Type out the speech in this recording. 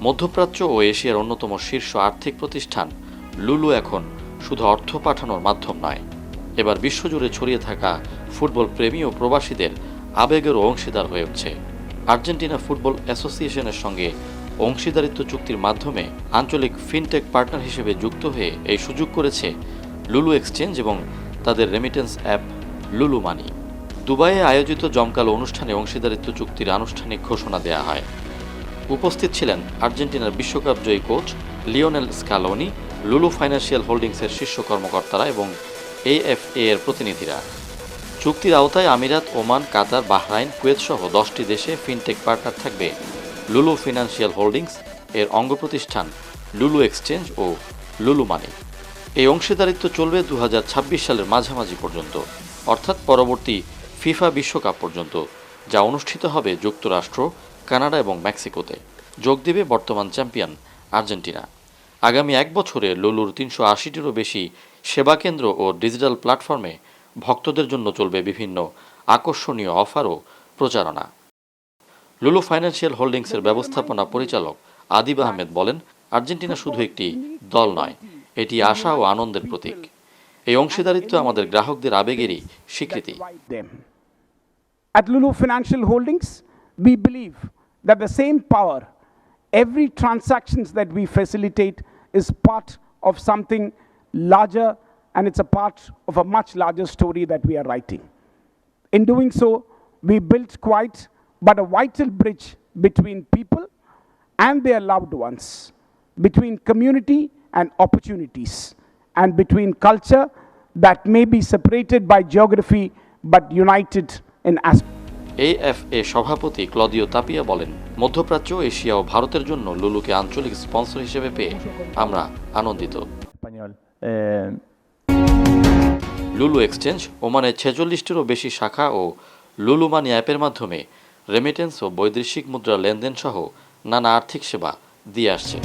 মধ্যপ্রাচ্য ও এশিয়ার অন্যতম শীর্ষ আর্থিক প্রতিষ্ঠান লুলু এখন শুধু অর্থ পাঠানোর মাধ্যম নয়, এবার বিশ্বজুড়ে ছড়িয়ে থাকা ফুটবল প্রেমী ও প্রবাসীদের আবেগেরও অংশীদার হয়ে উঠছে। আর্জেন্টিনা ফুটবল অ্যাসোসিয়েশনের সঙ্গে অংশীদারিত্ব চুক্তির মাধ্যমে আঞ্চলিক ফিনটেক পার্টনার হিসেবে যুক্ত হয়ে এই সুযোগ করেছে লুলু এক্সচেঞ্জ এবং তাদের রেমিটেন্স অ্যাপ লুলু মানি। দুবাইয়ে আয়োজিত জমকালো অনুষ্ঠানে অংশীদারিত্ব চুক্তির আনুষ্ঠানিক ঘোষণা দেয়া হয়। উপস্থিত ছিলেন আর্জেন্টিনার বিশ্বকাপ জয়ী কোচ লিওনেল স্কালোনি, লুলু ফাইন্যান্সিয়াল হোল্ডিংসের শীর্ষ কর্মকর্তারা এবং এএফএ এর প্রতিনিধিরা। চুক্তির আওতায় আমিরাত, ওমান, কাতার, বাহরাইন, কুয়েত সহ 10টি দেশে ফিনটেক পার্টনার থাকবে লুলু ফিনান্সিয়াল হোল্ডিংস এর অঙ্গ প্রতিষ্ঠান লুলু এক্সচেঞ্জ ও লুলু মানি। এই অংশীদারিত্ব চলবে 2026 সালের মাঝামাঝি পর্যন্ত, অর্থাৎ পরবর্তী ফিফা বিশ্বকাপ পর্যন্ত, যা অনুষ্ঠিত হবে যুক্তরাষ্ট্র, কানাডা এবং মেক্সিকোতে। যোগ দেবে বর্তমান চ্যাম্পিয়ন আর্জেন্টিনা। আগামী এক বছরে লুলুর 380টিরও বেশি সেবাকেন্দ্র ও ডিজিটাল প্ল্যাটফর্মে ভক্তদের জন্য চলবে বিভিন্ন আকর্ষণীয় অফার ও প্রচারণা। লুলু ফাইন্যান্সিয়াল হোল্ডিংসের ব্যবস্থাপনা পরিচালক আদিব আহমেদ বলেন, আর্জেন্টিনা শুধু একটি দল নয়, এটি আশা ও আনন্দের প্রতীক। এই অংশীদারিত্ব আমাদের গ্রাহকদের আবেগেরই স্বীকৃতি। At Lulu Financial Holdings, we believe that the same power, every transactions that we facilitate is part of something larger, and it's a part of a much larger story that we are writing. In doing so, we built quite but a vital bridge between people and their loved ones, between community and opportunities, and between culture that may be separated by geography but united in aspect. AFA সভাপতি Claudio Tapia বলেন, মধ্যপ্রাচ্য, Asia ও ভারতের জন্য লুলুকে আঞ্চলিক sponsor হিসেবে পেয়ে আমরা আনন্দিত। লুলু এক্সচেঞ্জ ওমানে 46টিরও বেশি শাখা ও লুলু মানি অ্যাপের মাধ্যমে রেমিটেন্স ও বৈদেশিক মুদ্রা লেনদেন সহ নানা আর্থিক সেবা দিয়ে আসছে।